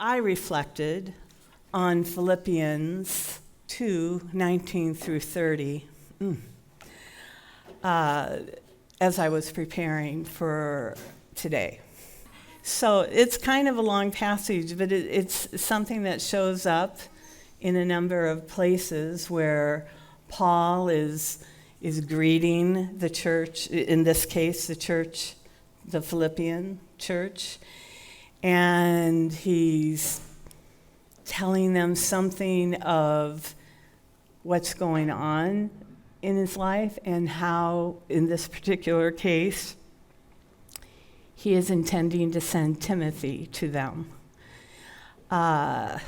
I reflected on Philippians 2:19 through 30 as I was preparing for today. So it's kind of a long passage, but it's something that shows up in a number of places where Paul is greeting the church, in this case, the church, the Philippian church, and he's telling them something of what's going on in his life and how, in this particular case, he is intending to send Timothy to them. I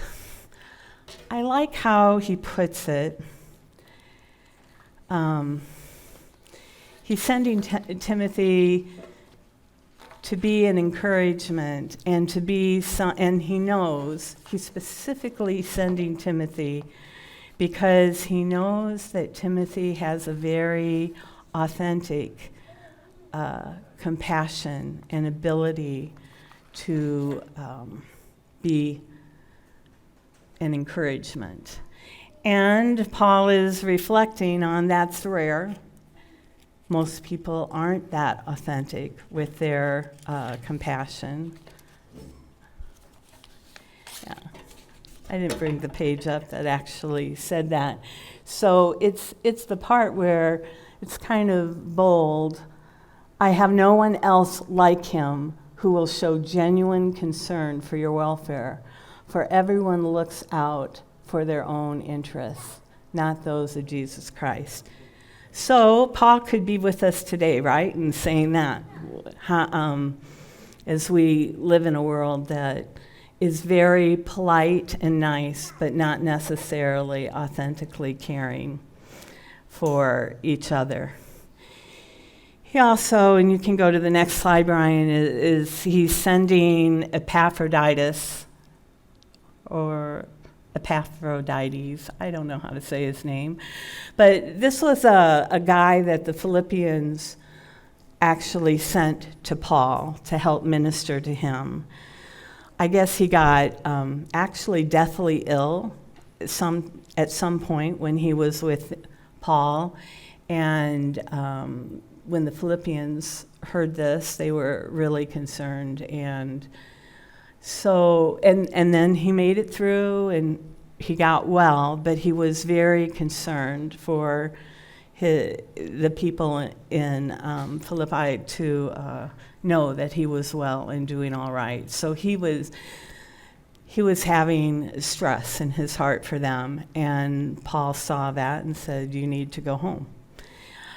like how he puts it. He's sending Timothy to be an encouragement and to be and he knows he's specifically sending Timothy because he knows that Timothy has a very authentic compassion and ability to be an encouragement. And Paul is reflecting on that's rare. Most people aren't that authentic with their compassion. Yeah, I didn't bring the page up that actually said that. So it's the part where it's kind of bold. I have no one else like him who will show genuine concern for your welfare, for everyone looks out for their own interests, not those of Jesus Christ. So Paul could be with us today, right, in saying that, as we live in a world that is very polite and nice, but not necessarily authentically caring for each other. He also, and you can go to the next slide, Brian, he's sending Epaphroditus, or Epaphroditus, I don't know how to say his name, but this was a guy that the Philippians actually sent to Paul to help minister to him. I guess he got actually deathly ill at some point when he was with Paul, and when the Philippians heard this, they were really concerned, and so, and then he made it through and he got well, but he was very concerned for the people in Philippi to know that he was well and doing all right. So he was having stress in his heart for them, and Paul saw that and said, you need to go home.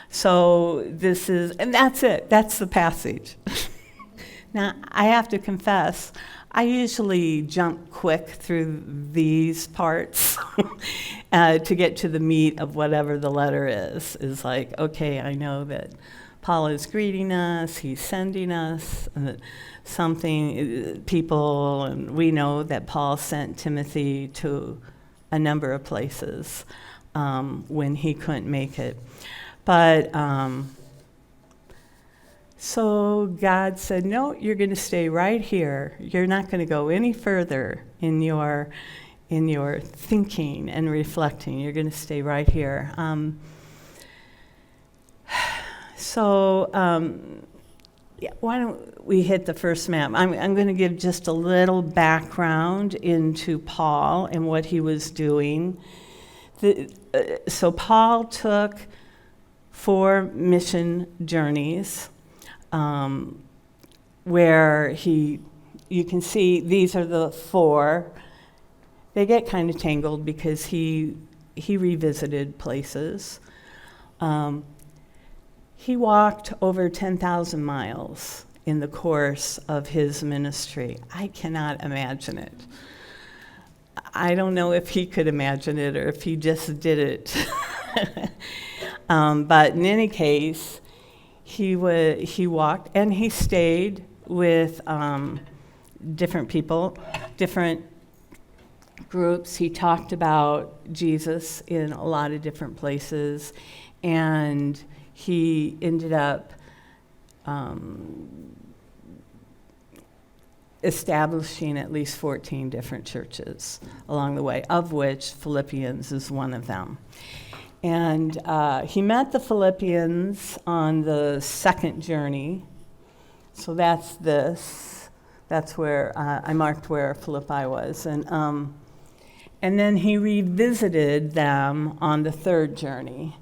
So and that's it. That's the passage. Now, I have to confess, I usually jump quick through these parts to get to the meat of whatever the letter is. It's like, okay, I know that Paul is greeting us, he's sending us people, and we know that Paul sent Timothy to a number of places when he couldn't make it. But so God said, no, you're going to stay right here. You're not going to go any further in your thinking and reflecting. You're going to stay right here. Why don't we hit the first map? I'm going to give just a little background into Paul and what he was doing. So Paul took 4 mission journeys. Where you can see these are the 4. They get kind of tangled because he revisited places. He walked over 10,000 miles in the course of his ministry. I cannot imagine it. I don't know if he could imagine it or if he just did it. But in any case, he walked and he stayed with different people, different groups. He talked about Jesus in a lot of different places, and he ended up establishing at least 14 different churches along the way, of which Philippians is one of them. And he met the Philippians on the second journey. So that's this. That's where I marked where Philippi was. And then he revisited them on the third journey.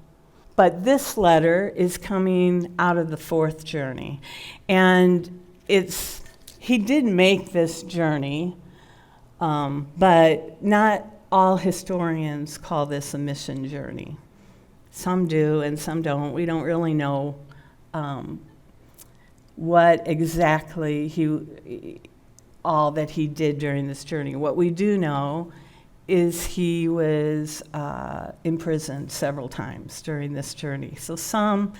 But this letter is coming out of the fourth journey. And he did make this journey, but not all historians call this a mission journey. Some do and some don't. We don't really know what exactly all that he did during this journey. What we do know is he was imprisoned several times during this journey. So some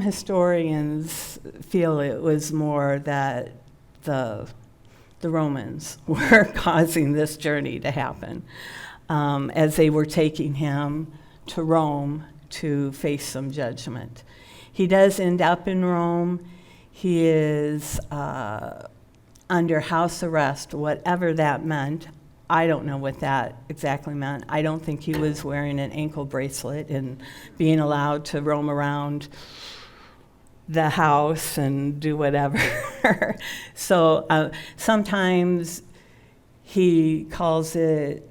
historians feel it was more that the Romans were causing this journey to happen as they were taking him to Rome to face some judgment. He does end up in Rome. He is under house arrest, whatever that meant. I don't know what that exactly meant. I don't think he was wearing an ankle bracelet and being allowed to roam around the house and do whatever. So sometimes he calls it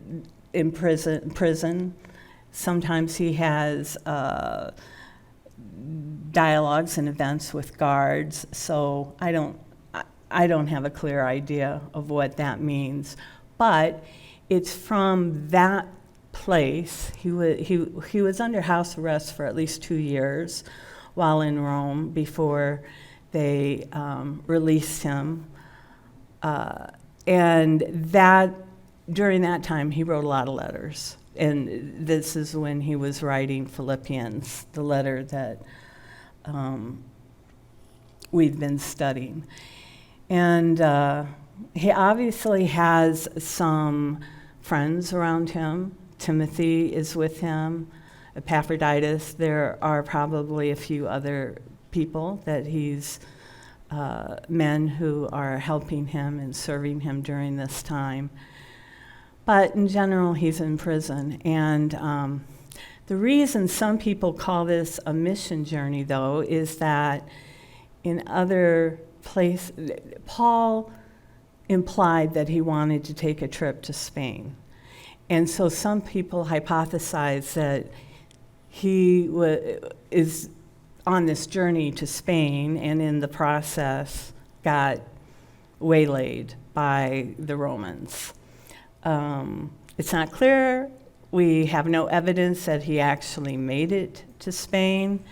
prison. Sometimes he has dialogues and events with guards. So I don't have a clear idea of what that means. But it's from that place. He was under house arrest for at least 2 years while in Rome before they released him. And during that time, he wrote a lot of letters. And this is when he was writing Philippians, the letter that we've been studying. And he obviously has some friends around him. Timothy is with him, Epaphroditus. There are probably a few other people that he's men who are helping him and serving him during this time. But in general, he's in prison. And the reason some people call this a mission journey, though, is that in other places, Paul implied that he wanted to take a trip to Spain. And so some people hypothesize that he is on this journey to Spain and in the process got waylaid by the Romans. It's not clear. We have no evidence that he actually made it to Spain.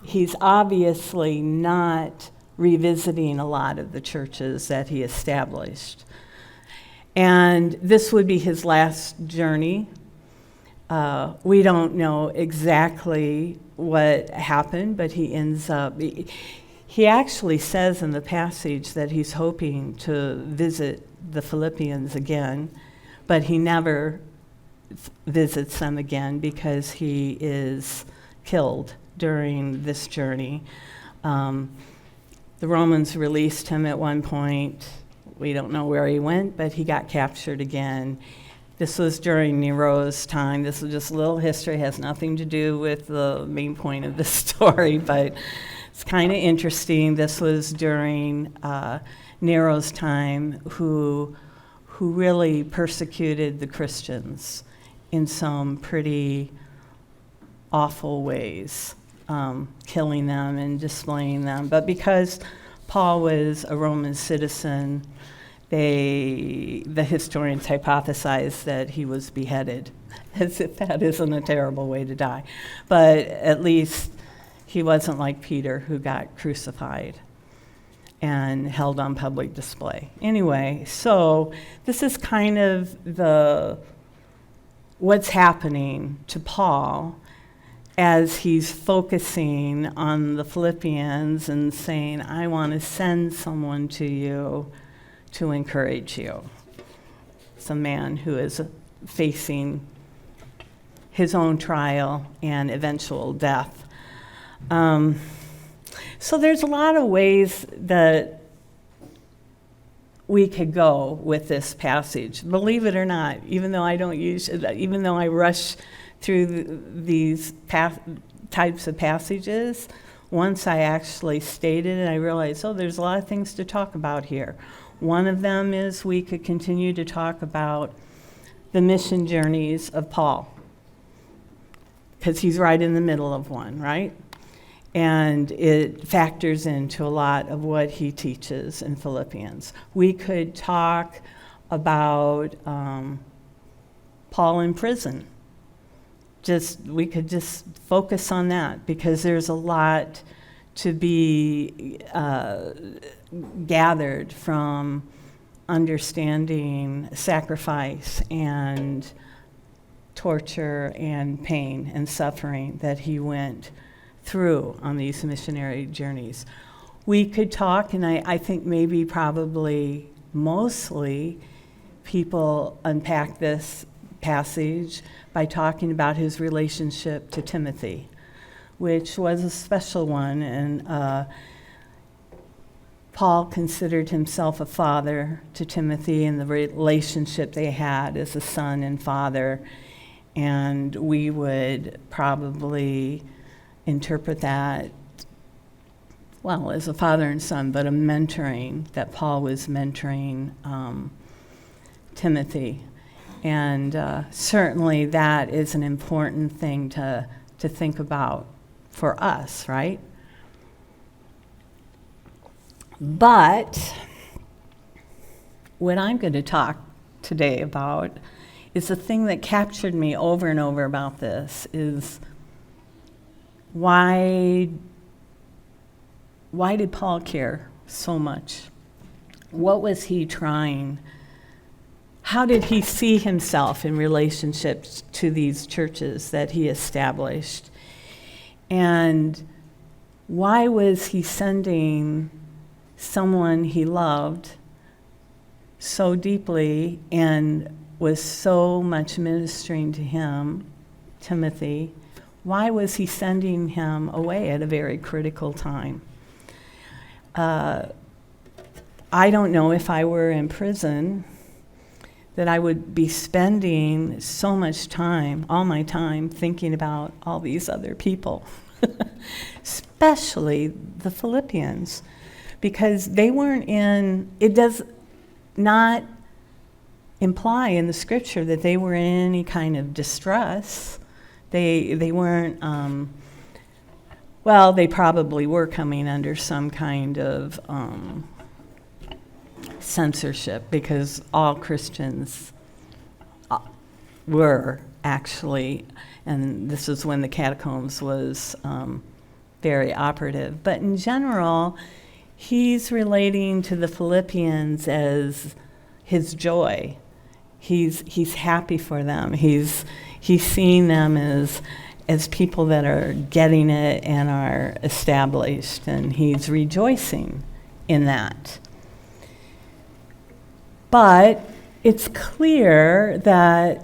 He's obviously not revisiting a lot of the churches that he established. And this would be his last journey. We don't know exactly what happened, but he ends up, he actually says in the passage that he's hoping to visit the Philippians again, but he never visits them again because he is killed during this journey. The Romans released him at one point. We don't know where he went, but he got captured again. This was during Nero's time. This is just a little history, has nothing to do with the main point of the story, but it's kind of interesting. This was during Nero's time, who really persecuted the Christians in some pretty awful ways, killing them and displaying them. But because Paul was a Roman citizen, the historians hypothesize that he was beheaded, as if that isn't a terrible way to die. But at least he wasn't like Peter, who got crucified and held on public display. Anyway, so this is kind of what's happening to Paul as he's focusing on the Philippians and saying, I want to send someone to you to encourage you. It's a man who is facing his own trial and eventual death. So there's a lot of ways that we could go with this passage. Believe it or not, even though I rush through these types of passages, once I actually stated it, I realized, there's a lot of things to talk about here. One of them is we could continue to talk about the mission journeys of Paul, because he's right in the middle of one, right? And it factors into a lot of what he teaches in Philippians. We could talk about Paul in prison. We could just focus on that, because there's a lot to be gathered from understanding sacrifice and torture and pain and suffering that he went through on these missionary journeys. We could talk, and I think maybe probably mostly people unpack this passage by talking about his relationship to Timothy, which was a special one, and Paul considered himself a father to Timothy, and the relationship they had as a son and father, and we would probably interpret that, well, as a father and son, but a mentoring, that Paul was mentoring Timothy. And certainly that is an important thing to think about for us, right? But what I'm going to talk today about is the thing that captured me over and over about this is why did Paul care so much? What was he trying? How did he see himself in relationships to these churches that he established? And why was he sending someone he loved so deeply and was so much ministering to him, Timothy? Why was he sending him away at a very critical time? I don't know, if I were in prison, that I would be spending so much time, all my time, thinking about all these other people, especially the Philippians, because they weren't it does not imply in the scripture that they were in any kind of distress. They weren't, they probably were coming under some kind of censorship, because all Christians were actually, and this is when the catacombs was very operative. But in general, he's relating to the Philippians as his joy. He's happy for them. He's seeing them as people that are getting it and are established, and he's rejoicing in that. But it's clear that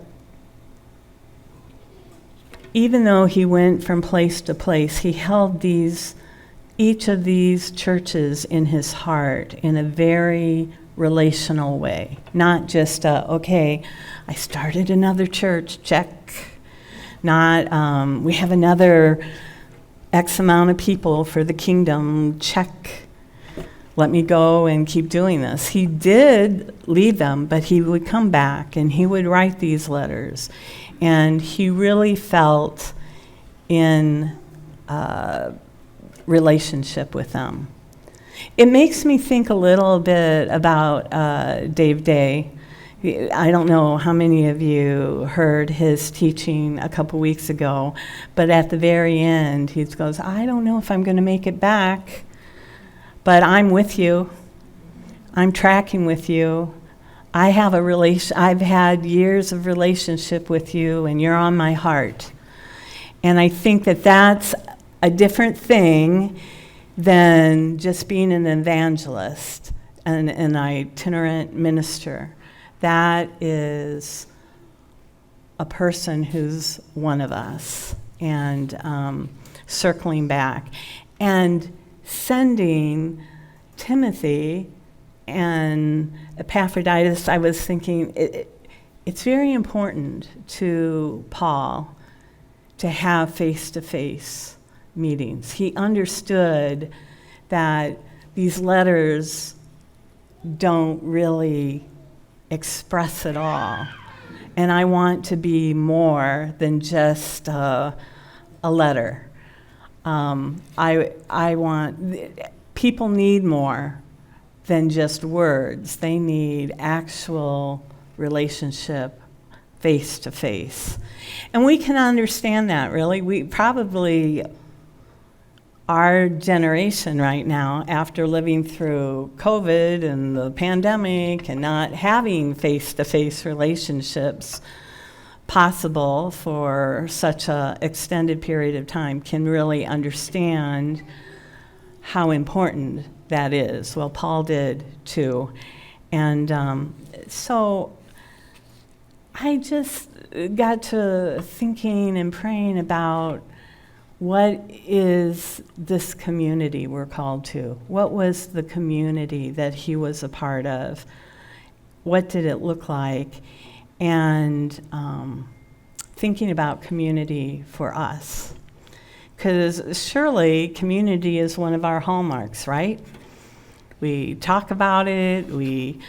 even though he went from place to place, he held each of these churches in his heart in a very relational way. Not just, I started another church, check. Not, we have another X amount of people for the kingdom, check. Let me go and keep doing this. He did leave them, but he would come back and he would write these letters. And he really felt in relationship with them. It makes me think a little bit about Dave Day. I don't know how many of you heard his teaching a couple weeks ago, but at the very end, he goes, I don't know if I'm going to make it back, but I'm with you. I'm tracking with you. I've had years of relationship with you, and you're on my heart. And I think that that's a different thing than just being an evangelist and an itinerant minister. That is a person who's one of us, and circling back and sending Timothy and Epaphroditus, I was thinking it's very important to Paul to have face-to-face meetings. He understood that these letters don't really express it all. And I want to be more than just a letter. I want, people need more than just words. They need actual relationship face to face. And we can understand that, really. We probably, our generation right now, after living through COVID and the pandemic and not having face-to-face relationships possible for such an extended period of time, can really understand how important that is. Well, Paul did too. And so I just got to thinking and praying about what is this community we're called to? What was the community that he was a part of? What did it look like? And thinking about community for us. Because surely community is one of our hallmarks, right? We talk about it, we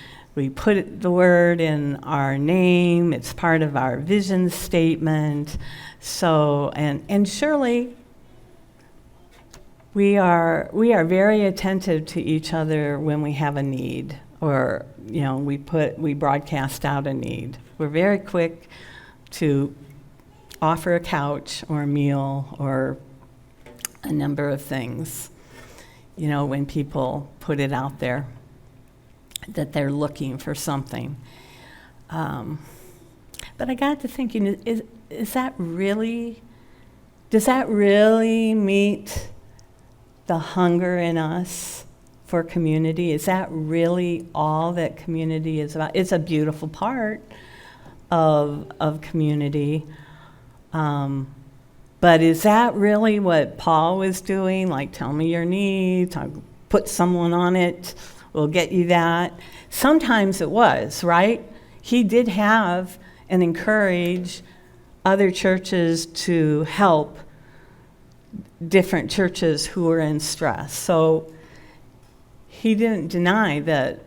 put the word in our name, it's part of our vision statement. So, and surely we are very attentive to each other when we have a need, or we broadcast out a need. We're very quick to offer a couch or a meal or a number of things, when people put it out there that they're looking for something. But I got to thinking, does that really meet the hunger in us for community? Is that really all that community is about? It's a beautiful part of community. But is that really what Paul was doing? Like, tell me your needs, I'll put someone on it, we'll get you that. Sometimes it was, right? He did have and encourage other churches to help different churches who were in stress. So he didn't deny that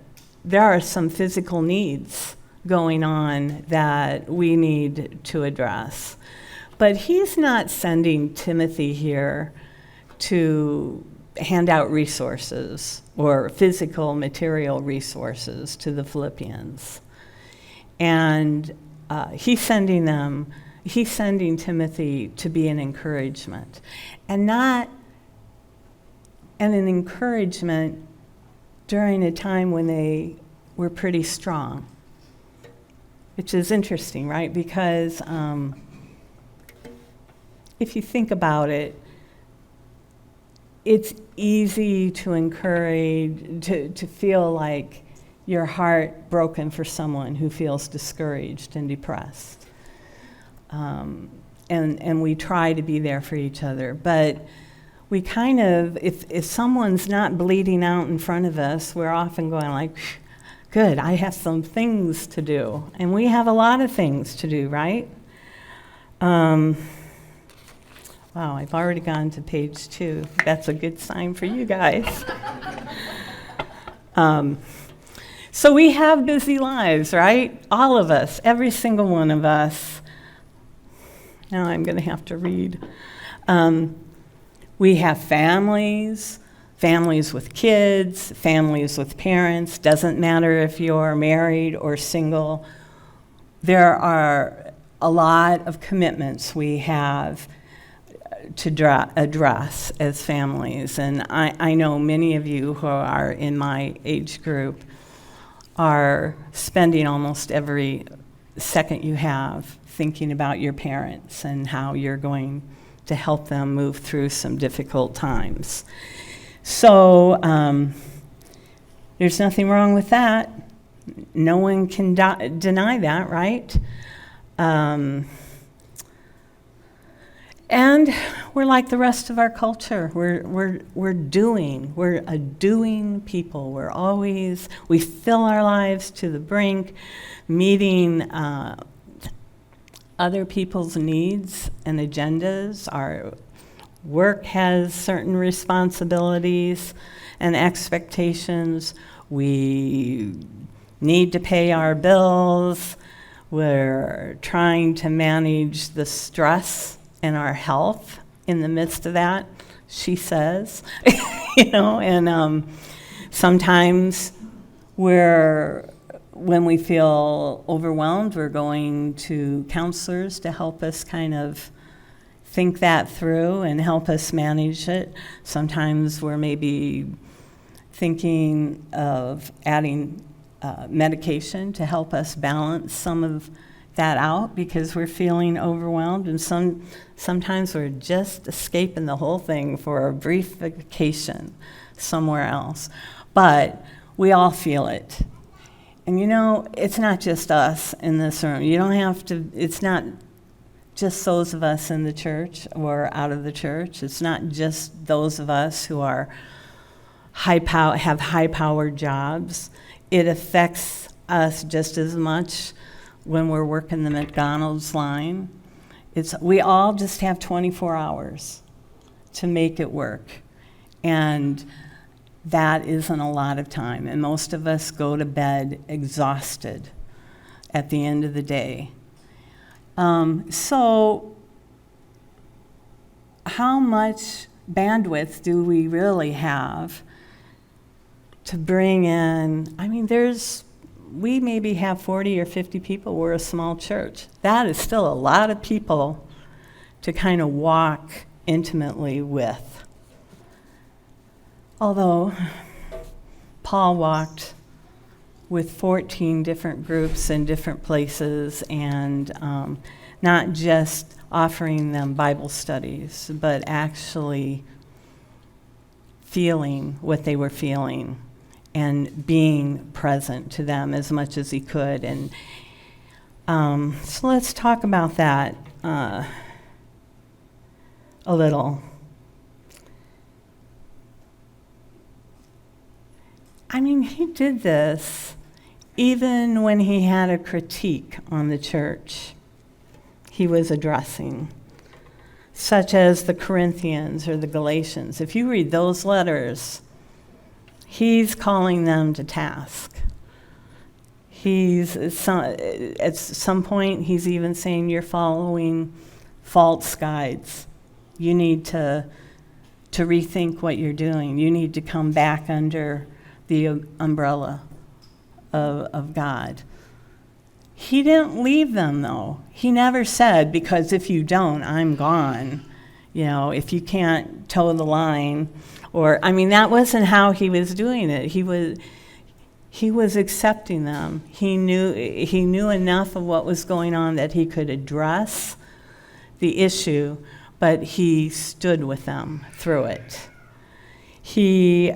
there are some physical needs going on that we need to address. But he's not sending Timothy here to hand out resources or physical material resources to the Philippians. And he's sending Timothy to be an encouragement. And an encouragement during a time when they were pretty strong. Which is interesting, right? Because if you think about it, it's easy to encourage, to feel like your heart broken for someone who feels discouraged and depressed. And we try to be there for each other. But we kind of, if someone's not bleeding out in front of us, we're often going like, good, I have some things to do. And we have a lot of things to do, right? Wow, I've already gone to page 2. That's a good sign for you guys. So we have busy lives, right? All of us, every single one of us. Now I'm going to have to read. We have families with kids, families with parents. Doesn't matter if you're married or single. There are a lot of commitments we have to address as families. And I know many of you who are in my age group are spending almost every second you have thinking about your parents and how you're going to help them move through some difficult times. So there's nothing wrong with that. No one can deny that, right? And we're like the rest of our culture. We're a doing people. We fill our lives to the brink, meeting other people's needs and agendas. Our work has certain responsibilities and expectations. We need to pay our bills. We're trying to manage the stress and our health in the midst of that, she says. And sometimes when we feel overwhelmed, we're going to counselors to help us kind of think that through and help us manage it. Sometimes we're maybe thinking of adding medication to help us balance some of that out because we're feeling overwhelmed, and sometimes we're just escaping the whole thing for a brief vacation somewhere else. But we all feel it. And it's not just us in this room. It's not just those of us in the church or out of the church. It's not just those of us who are have high-powered jobs. It affects us just as much when we're working the McDonald's line. We all just have 24 hours to make it work. And that isn't a lot of time. And most of us go to bed exhausted at the end of the day. So how much bandwidth do we really have to bring in? We maybe have 40 or 50 people. We're a small church. That is still a lot of people to kind of walk intimately with. Although Paul walked with 14 different groups in different places, and not just offering them Bible studies, but actually feeling what they were feeling and being present to them as much as he could. And so let's talk about that a little. He did this even when he had a critique on the church he was addressing, such as the Corinthians or the Galatians. If you read those letters, he's calling them to task. At some point, he's even saying, you're following false guides. You need to rethink what you're doing. You need to come back under the umbrella of God. He didn't leave them, though. He never said, because if you don't, I'm gone. If you can't toe the line. That wasn't how he was doing it. He was accepting them. He knew enough of what was going on that he could address the issue, but he stood with them through it. He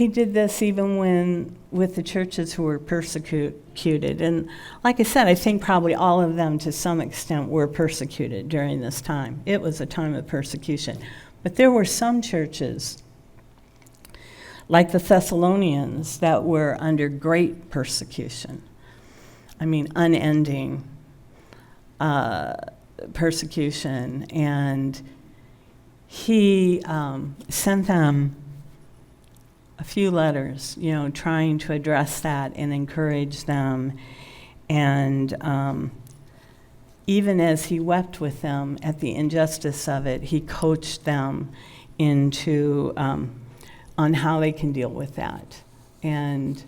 did this even with the churches who were persecuted. And like I said, I think probably all of them to some extent were persecuted during this time. It was a time of persecution. But there were some churches, like the Thessalonians, that were under great persecution. Unending persecution. And he sent them a few letters, trying to address that and encourage them. And even as he wept with them at the injustice of it, he coached them into on how they can deal with that and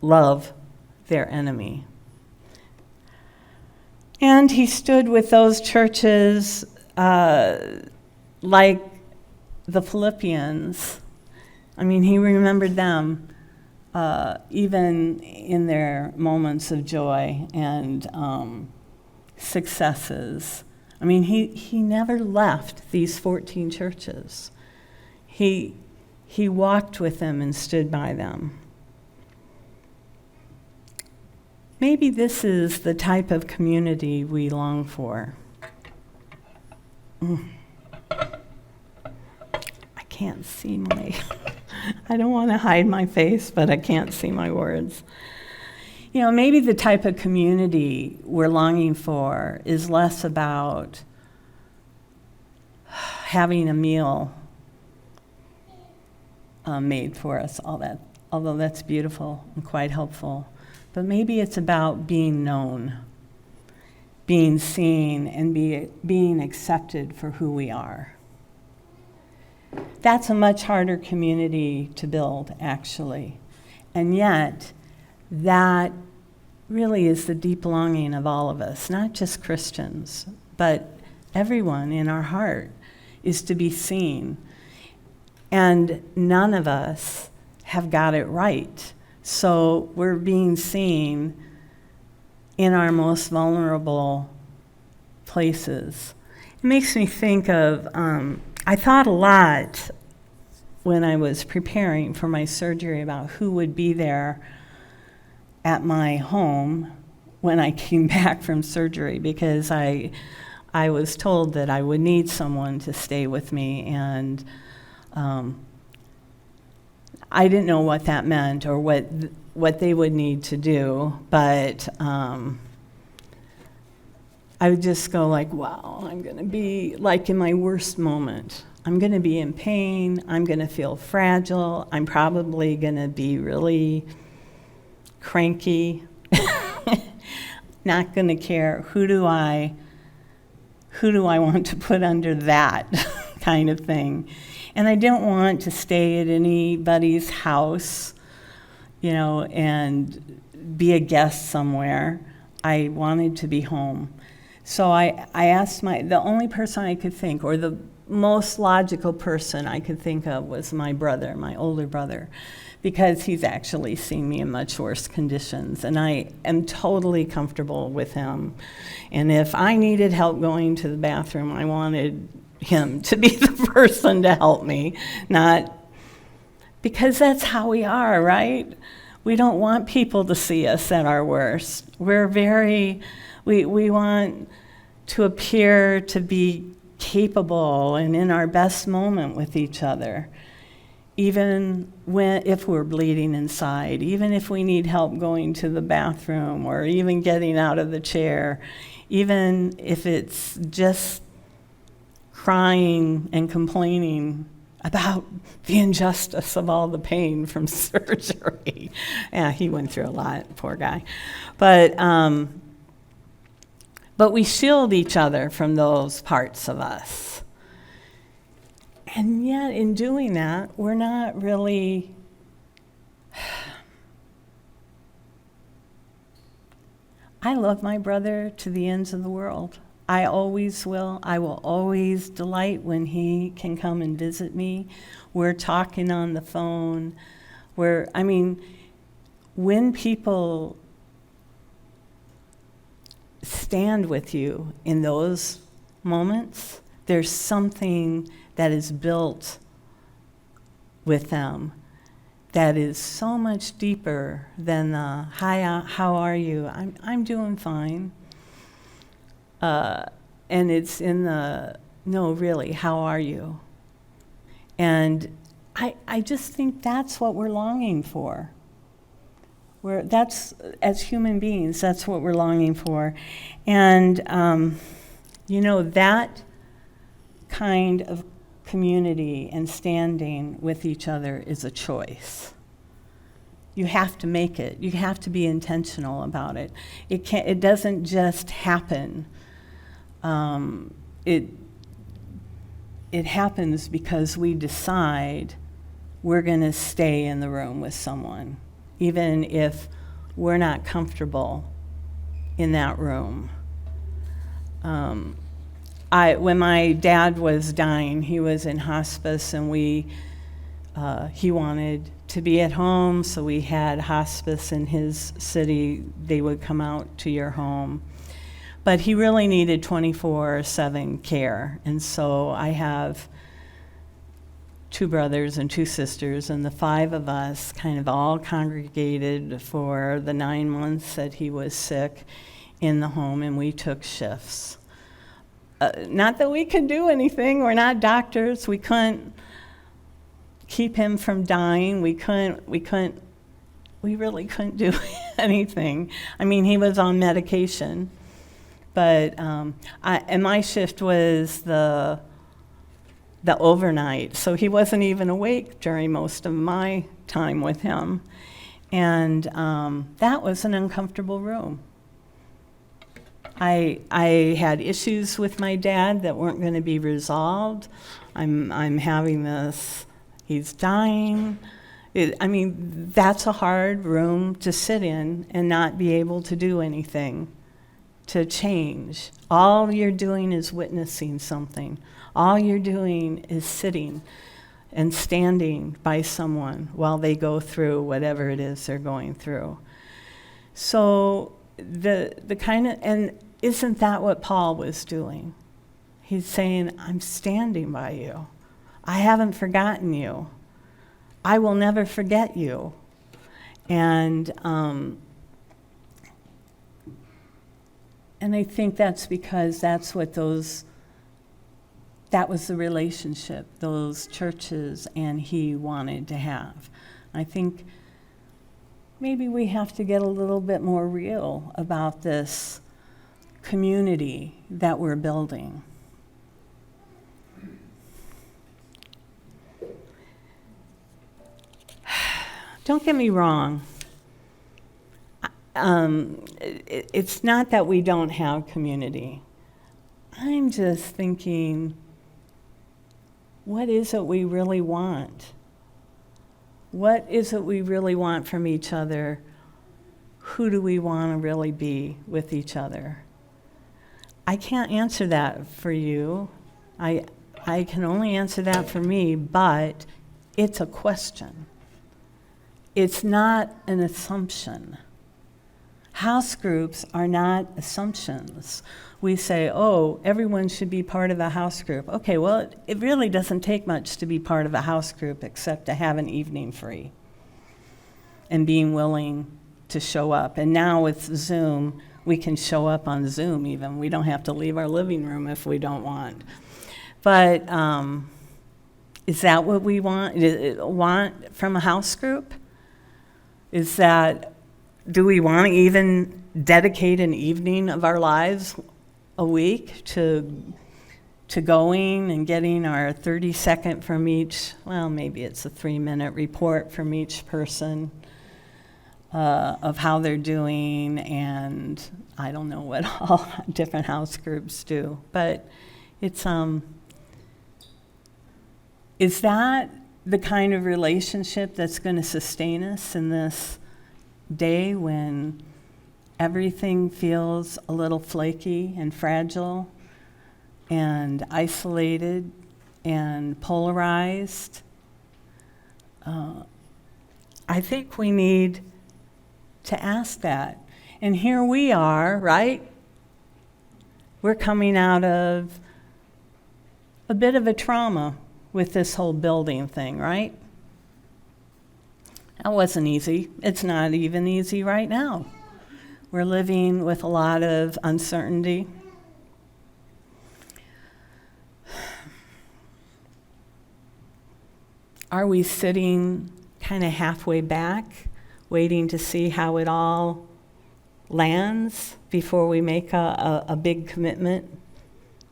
love their enemy. And he stood with those churches like the Philippians. He remembered them even in their moments of joy and successes. He never left these 14 churches. He walked with them and stood by them. maybe this is the type of community we long for. I can't see I don't want to hide my face, but I can't see my words. Maybe the type of community we're longing for is less about having a meal made for us, although that's beautiful and quite helpful. But maybe it's about being known, being seen, and being accepted for who we are. That's a much harder community to build, actually. And yet, that really is the deep longing of all of us, not just Christians, but everyone in our heart, is to be seen. And none of us have got it right. So we're being seen in our most vulnerable places. It makes me think of, I thought a lot when I was preparing for my surgery about who would be there at my home when I came back from surgery, because I was told that I would need someone to stay with me, and I didn't know what that meant or what they would need to do, but I would just go like, wow, I'm going to be like in my worst moment. I'm going to be in pain. I'm going to feel fragile. I'm probably going to be really cranky, not going to care. Who do I want to put under that kind of thing? And I don't want to stay at anybody's house, and be a guest somewhere. I wanted to be home. So I asked the only person I could think, or the most logical person I could think of, was my brother, my older brother, because he's actually seen me in much worse conditions, and I am totally comfortable with him. And if I needed help going to the bathroom, I wanted him to be the person to help me, not because that's how we are, right? We don't want people to see us at our worst. We want to appear to be capable and in our best moment with each other, even if we're bleeding inside, even if we need help going to the bathroom or even getting out of the chair, even if it's just crying and complaining about the injustice of all the pain from surgery. Yeah, he went through a lot, poor guy. But we shield each other from those parts of us. And yet, in doing that, we're not really I love my brother to the ends of the world. I always will. I will always delight when he can come and visit me. We're talking on the phone. When people stand with you in those moments, there's something that is built with them that is so much deeper than the, hi, how are you? I'm doing fine. And it's in the, no, really, how are you? And I just think that's what we're longing for. As human beings, that's what we're longing for. And, that kind of community and standing with each other is a choice. You have to make it. You have to be intentional about it. It doesn't just happen. It happens because we decide we're going to stay in the room with someone, even if we're not comfortable in that room. When my dad was dying, he was in hospice, and he wanted to be at home, so we had hospice in his city. They would come out to your home. But he really needed 24/7 care, and so I have 2 brothers and 2 sisters, and the 5 of us kind of all congregated for the 9 months that he was sick in the home, and we took shifts. Not that we could do anything. We're not doctors. We couldn't keep him from dying. We really couldn't do anything. I mean, he was on medication, but and my shift was the overnight, so he wasn't even awake during most of my time with him, and that was an uncomfortable room. I had issues with my dad that weren't going to be resolved. I'm having this. He's dying. That's a hard room to sit in and not be able to do anything to change. All you're doing is witnessing something. All you're doing is sitting and standing by someone while they go through whatever it is they're going through. So the kind of, and isn't that what Paul was doing? He's saying, I'm standing by you. I haven't forgotten you. I will never forget you. And I think that's because that's what that was the relationship those churches and he wanted to have. I think maybe we have to get a little bit more real about this community that we're building. Don't get me wrong. It's not that we don't have community. I'm just thinking, what is it we really want? What is it we really want from each other? Who do we want to really be with each other? I can't answer that for you. I can only answer that for me, but it's a question. It's not an assumption. House groups are not assumptions. We say, oh, everyone should be part of a house group. Okay, well, it really doesn't take much to be part of a house group except to have an evening free and being willing to show up. And now with Zoom, we can show up on Zoom even. We don't have to leave our living room if we don't want. But is that what we want from a house group? Is that, do we want to even dedicate an evening of our lives a week to going and getting our 30-second from each, well, maybe it's a 3-minute report from each person of how they're doing, and I don't know what all different house groups do, but it's, is that the kind of relationship that's going to sustain us in this day when everything feels a little flaky and fragile and isolated and polarized? I think we need to ask that. And here we are, right? We're coming out of a bit of a trauma with this whole building thing, right? That wasn't easy. It's not even easy right now. We're living with a lot of uncertainty. Are we sitting kind of halfway back, waiting to see how it all lands before we make a big commitment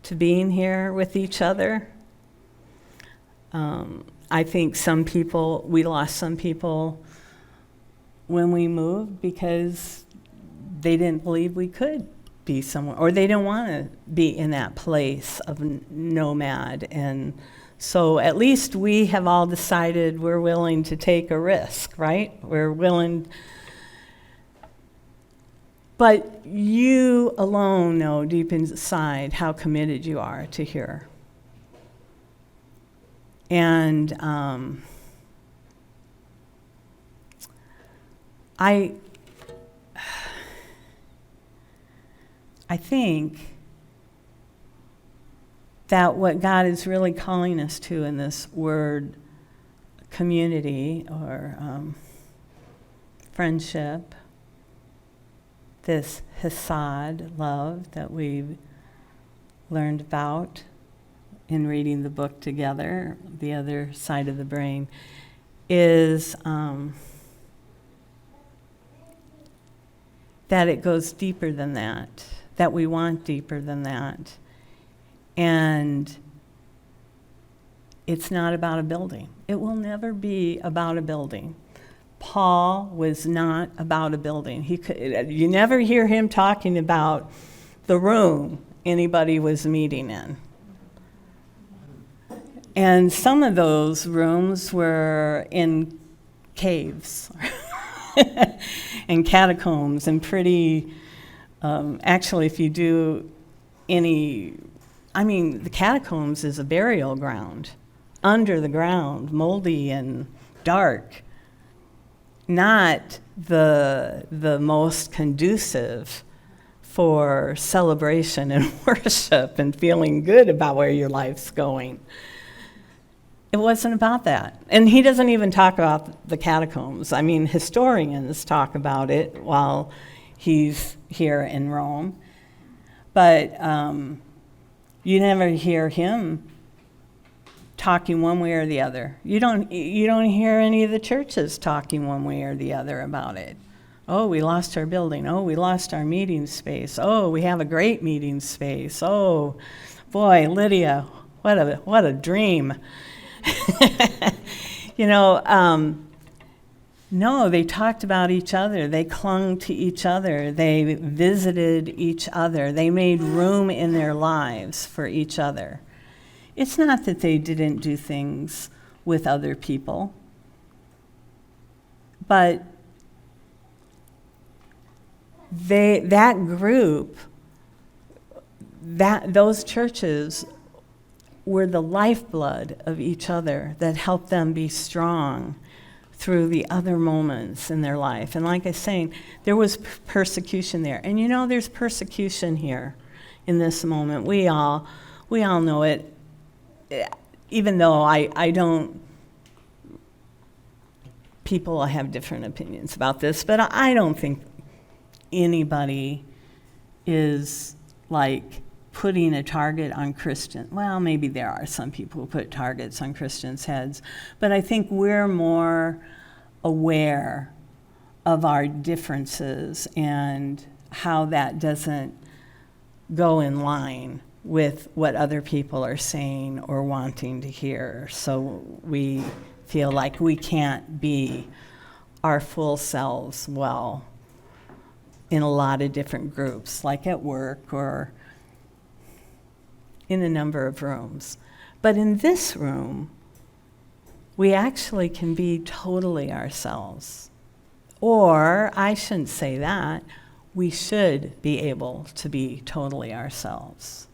to being here with each other? I think we lost some people when we moved because they didn't believe we could be somewhere, or they didn't want to be in that place of nomad. And so at least we have all decided we're willing to take a risk, right? We're willing. But you alone know deep inside how committed you are to here. And I think that what God is really calling us to in this word community or friendship, this Hesed love that we've learned about in reading the book together, The Other Side of the Brain, is that it goes deeper than that we want deeper than that. And it's not about a building. It will never be about a building. Paul was not about a building. You never hear him talking about the room anybody was meeting in. And some of those rooms were in caves and catacombs and pretty, actually, if you do the catacombs is a burial ground, under the ground, moldy and dark. Not the most conducive for celebration and worship and feeling good about where your life's going. It wasn't about that. And he doesn't even talk about the catacombs. I mean, historians talk about it while he's here in Rome. But you never hear him talking one way or the other. You don't hear any of the churches talking one way or the other about it. Oh, we lost our building. Oh, we lost our meeting space. Oh, we have a great meeting space. Oh, boy, Lydia, what a dream. No, they talked about each other. They clung to each other. They visited each other. They made room in their lives for each other. It's not that they didn't do things with other people, but that group, those churches were the lifeblood of each other that helped them be strong through the other moments in their life. And like I was saying, there was persecution there. And there's persecution here in this moment. We all know it. Even though I don't, people have different opinions about this, but I don't think anybody is like putting a target on Christian. Well, maybe there are some people who put targets on Christians' heads, but I think we're more aware of our differences and how that doesn't go in line with what other people are saying or wanting to hear. So we feel like we can't be our full selves well in a lot of different groups, like at work or in a number of rooms. But in this room, we actually can be totally ourselves. Or, I shouldn't say that, we should be able to be totally ourselves.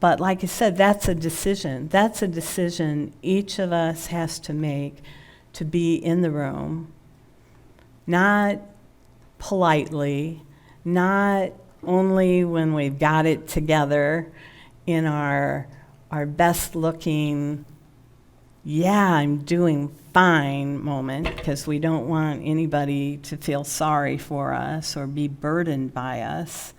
But like I said, that's a decision. That's a decision each of us has to make to be in the room, not politely, not only when we've got it together in our best looking, yeah, I'm doing fine moment, because we don't want anybody to feel sorry for us or be burdened by us.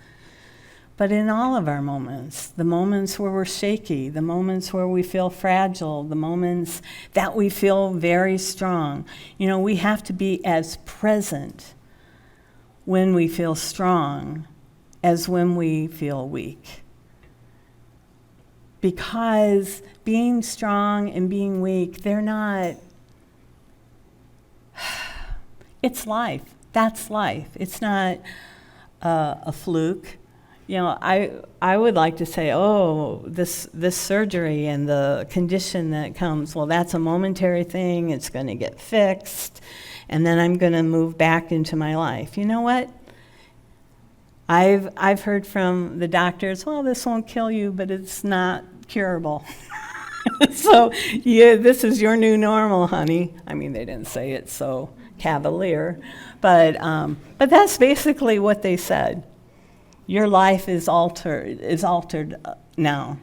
But in all of our moments, the moments where we're shaky, the moments where we feel fragile, the moments that we feel very strong, we have to be as present when we feel strong as when we feel weak. Because being strong and being weak, they're not, it's life. That's life. It's not a fluke. I would like to say, this surgery and the condition that comes, well, that's a momentary thing. It's going to get fixed, and then I'm going to move back into my life. You know what? I've heard from the doctors, well, this won't kill you, but it's not curable. So, this is your new normal, honey. I mean, they didn't say it so cavalier, but that's basically what they said. Your life is altered now.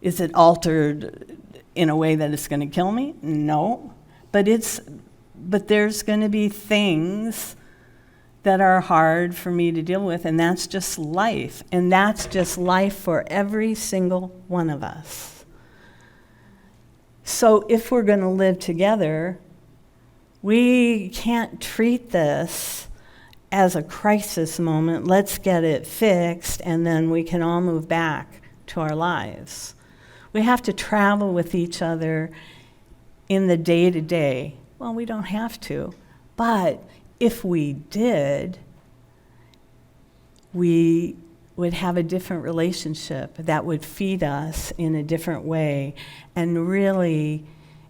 Is it altered in a way that it's going to kill me? No. But there's going to be things that are hard for me to deal with, and that's just life. And that's just life for every single one of us. So if we're going to live together, we can't treat this as a crisis moment. Let's get it fixed, and then we can all move back to our lives. We have to travel with each other in the day-to-day. Well, we don't have to, but if we did, we would have a different relationship that would feed us in a different way and really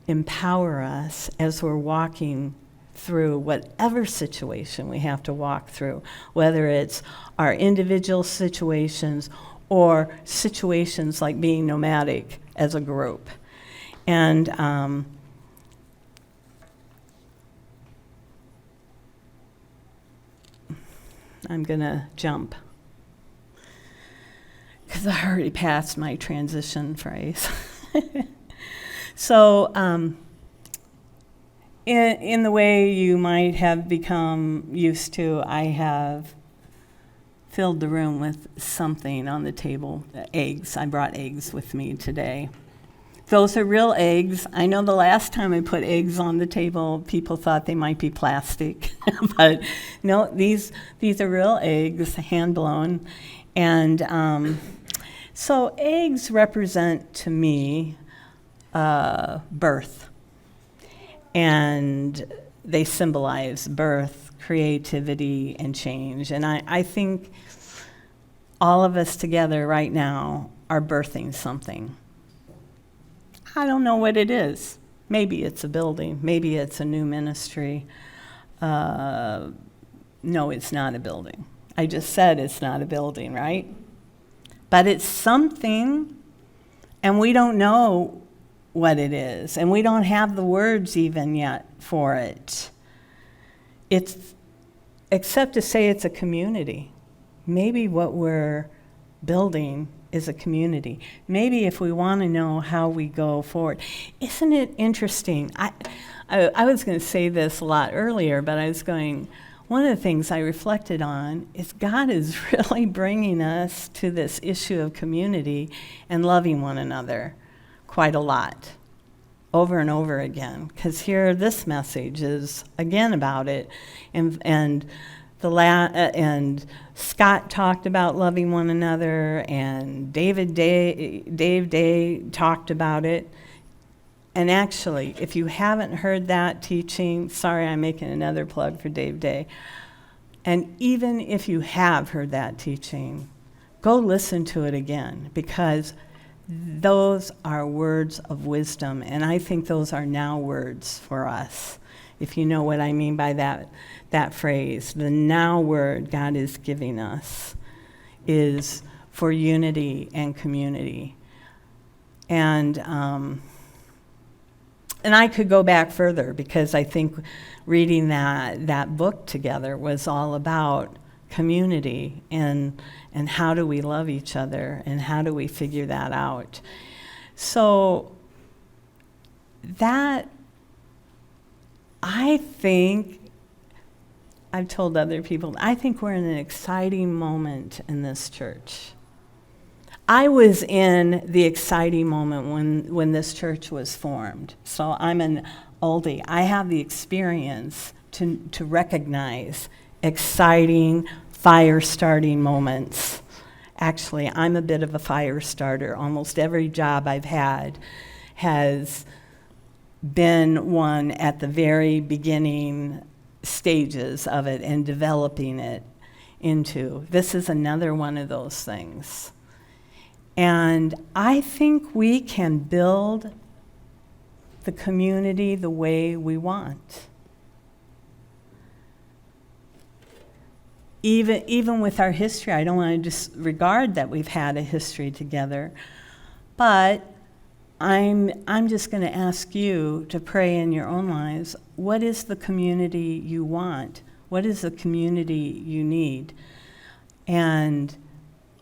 empower us as we're walking through whatever situation we have to walk through, whether it's our individual situations or situations like being nomadic as a group. And I'm going to jump because I already passed my transition phrase. So in the way you might have become used to, I have filled the room with something on the table, eggs. I brought eggs with me today. Those are real eggs. I know the last time I put eggs on the table, people thought they might be plastic. But no, these are real eggs, hand-blown. And so eggs represent to me birth. And they symbolize birth, creativity, and change. And I think all of us together right now are birthing something. I don't know what it is. Maybe it's a building. Maybe it's a new ministry. No, it's not a building. I just said it's not a building, right? But it's something, and we don't know what it is, and we don't have the words even yet for it. It's except to say it's a community. Maybe what we're building is a community. Maybe if we want to know how we go forward. Isn't it interesting? I was going to say this a lot earlier, but I was going, one of the things I reflected on is God is really bringing us to this issue of community and loving one another quite a lot, over and over again. Because here, this message is again about it, and Scott talked about loving one another, and Dave Day talked about it. And actually, if you haven't heard that teaching, sorry, I'm making another plug for Dave Day. And even if you have heard that teaching, go listen to it again, because those are words of wisdom, and I think those are now words for us. If you know what I mean by that phrase, the now word God is giving us is for unity and community. And I could go back further, because I think reading that book together was all about community and how do we love each other and how do we figure that out. So that, I think, I've told other people, I think we're in an exciting moment in this church. I was in the exciting moment when this church was formed. So I'm an oldie. I have the experience to recognize exciting, fire-starting moments. Actually, I'm a bit of a fire starter. Almost every job I've had has been one at the very beginning stages of it and developing it into. This is another one of those things. And I think we can build the community the way we want. Even with our history, I don't want to disregard that we've had a history together, but I'm just going to ask you to pray in your own lives. What is the community you want? What is the community you need? And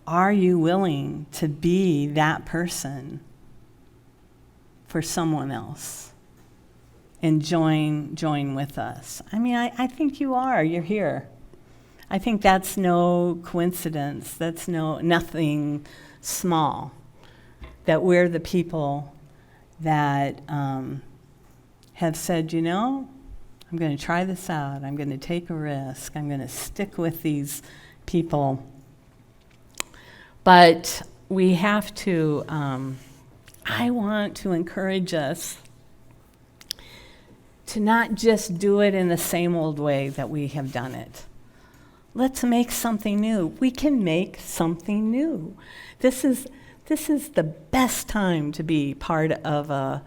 are you willing to be that person for someone else and join with us. I mean, I think you are. You're here. I think that's no coincidence. That's nothing small. That we're the people that have said, you know, I'm going to try this out. I'm going to take a risk. I'm going to stick with these people. But we have to, I want to encourage us to not just do it in the same old way that we have done it. Let's make something new. We can make something new. This is the best time to be part of a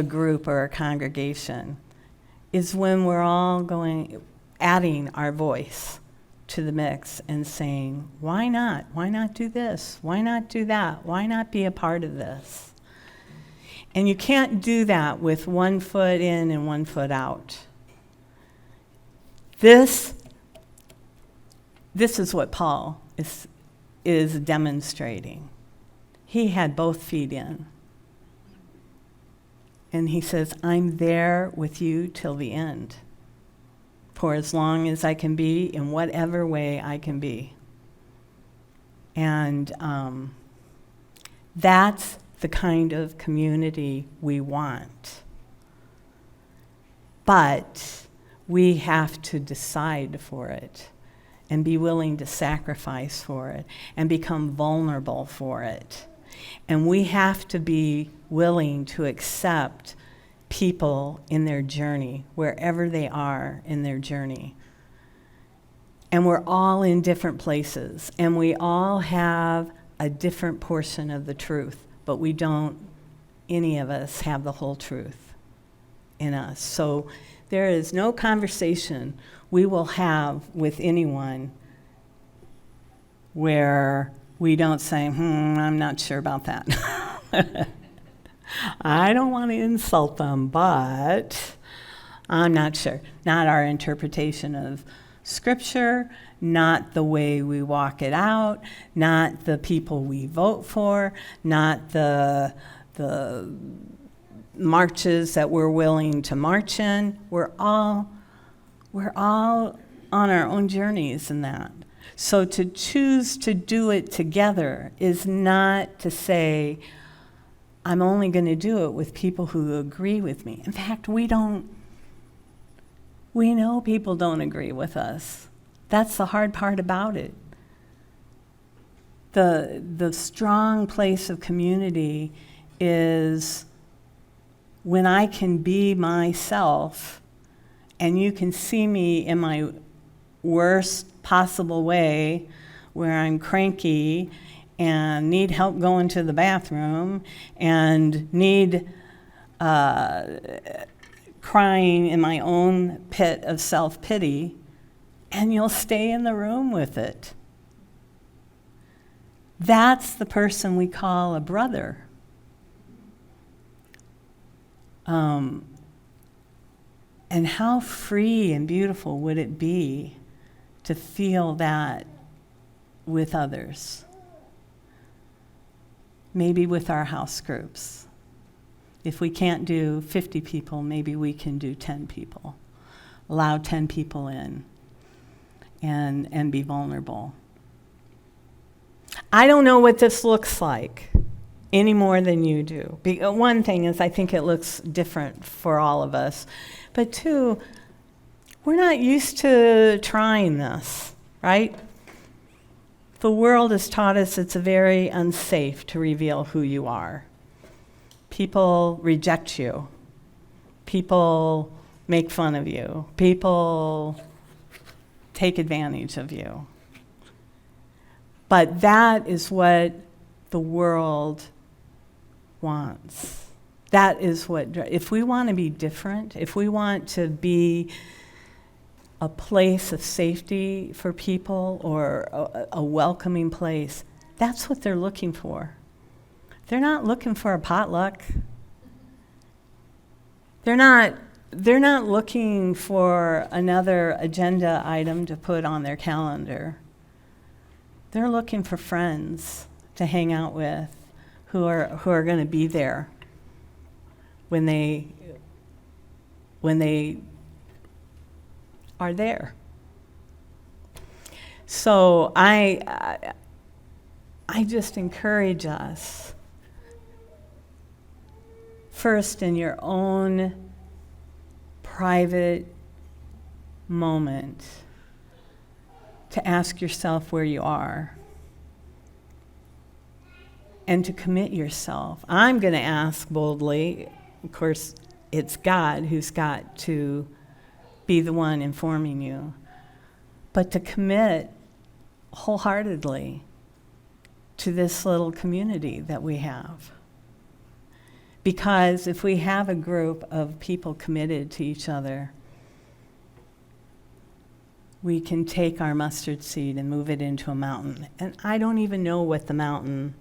group or a congregation, is when we're all adding our voice to the mix and saying, why not? Why not do this? Why not do that? Why not be a part of this? And you can't do that with 1 foot in and 1 foot out. This is what Paul is demonstrating. He had both feet in. And he says, I'm there with you till the end, for as long as I can be, in whatever way I can be. And that's the kind of community we want. But we have to decide for it and be willing to sacrifice for it and become vulnerable for it. And we have to be willing to accept people in their journey, wherever they are in their journey. And we're all in different places, and we all have a different portion of the truth, but we don't, any of us, have the whole truth in us. So there is no conversation we will have with anyone where we don't say, I'm not sure about that. I don't want to insult them, but I'm not sure. Not our interpretation of Scripture, not the way we walk it out, not the people we vote for, not the marches that we're willing to march in. We're all on our own journeys in that. So to choose to do it together is not to say, I'm only going to do it with people who agree with me. In fact, we know people don't agree with us. That's the hard part about it. The strong place of community is when I can be myself and you can see me in my worst possible way, where I'm cranky and need help going to the bathroom and need crying in my own pit of self-pity, and you'll stay in the room with it. That's the person we call a brother. And how free and beautiful would it be to feel that with others? Maybe with our house groups. If we can't do 50 people, maybe we can do 10 people. Allow 10 people in and be vulnerable. I don't know what this looks like any more than you do. One thing is I think it looks different for all of us. But two, we're not used to trying this, right? The world has taught us it's very unsafe to reveal who you are. People reject you. People make fun of you. People take advantage of you. But that is what the world wants. That is what, if we want to be different, if we want to be a place of safety for people or a welcoming place, that's what they're looking for. They're not looking for a potluck. They're not looking for another agenda item to put on their calendar. They're looking for friends to hang out with who are going to be there when they are there. So I just encourage us, first in your own private moment, to ask yourself where you are and to commit yourself. I'm going to ask boldly. Of course, it's God who's got to be the one informing you, but to commit wholeheartedly to this little community that we have. Because if we have a group of people committed to each other, we can take our mustard seed and move it into a mountain. And I don't even know what the mountain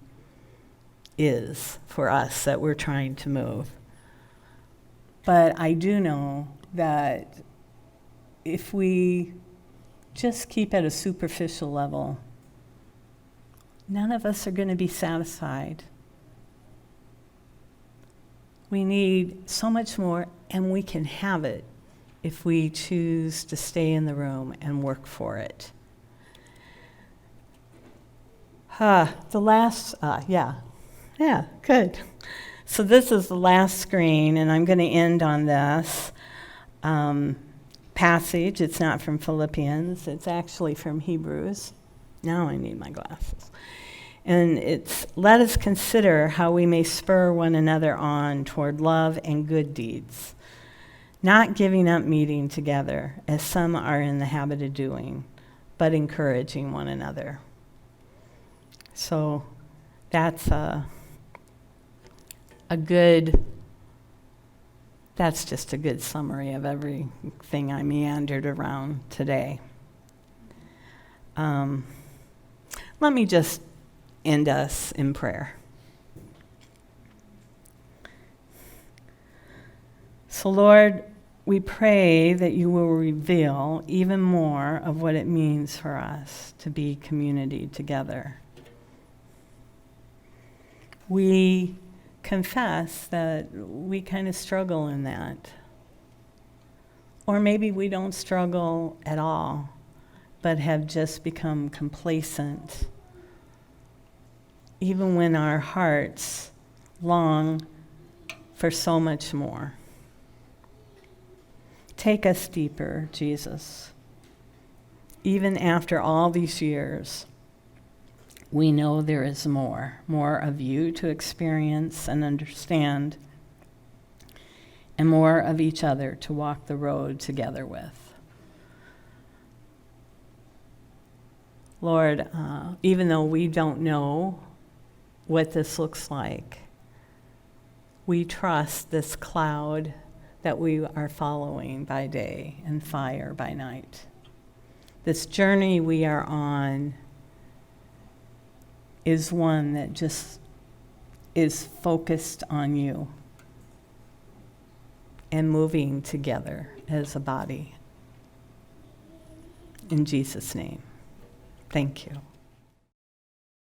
is for us that we're trying to move. But I do know that if we just keep at a superficial level, none of us are going to be satisfied. We need so much more, and we can have it if we choose to stay in the room and work for it. Good. So this is the last screen, and I'm going to end on this passage. It's not from Philippians. It's actually from Hebrews. Now I need my glasses. And it's, let us consider how we may spur one another on toward love and good deeds, not giving up meeting together, as some are in the habit of doing, but encouraging one another. So that's that's just a good summary of everything I meandered around today. Let me just end us in prayer. So Lord, we pray that you will reveal even more of what it means for us to be community together. We confess that we kind of struggle in that. Or maybe we don't struggle at all, but have just become complacent, even when our hearts long for so much more. Take us deeper, Jesus. Even after all these years, we know there is more of you to experience and understand, and more of each other to walk the road together with. Lord, even though we don't know what this looks like, we trust this cloud that we are following by day and fire by night. This journey we are on is one that just is focused on you and moving together as a body. In Jesus' name, thank you.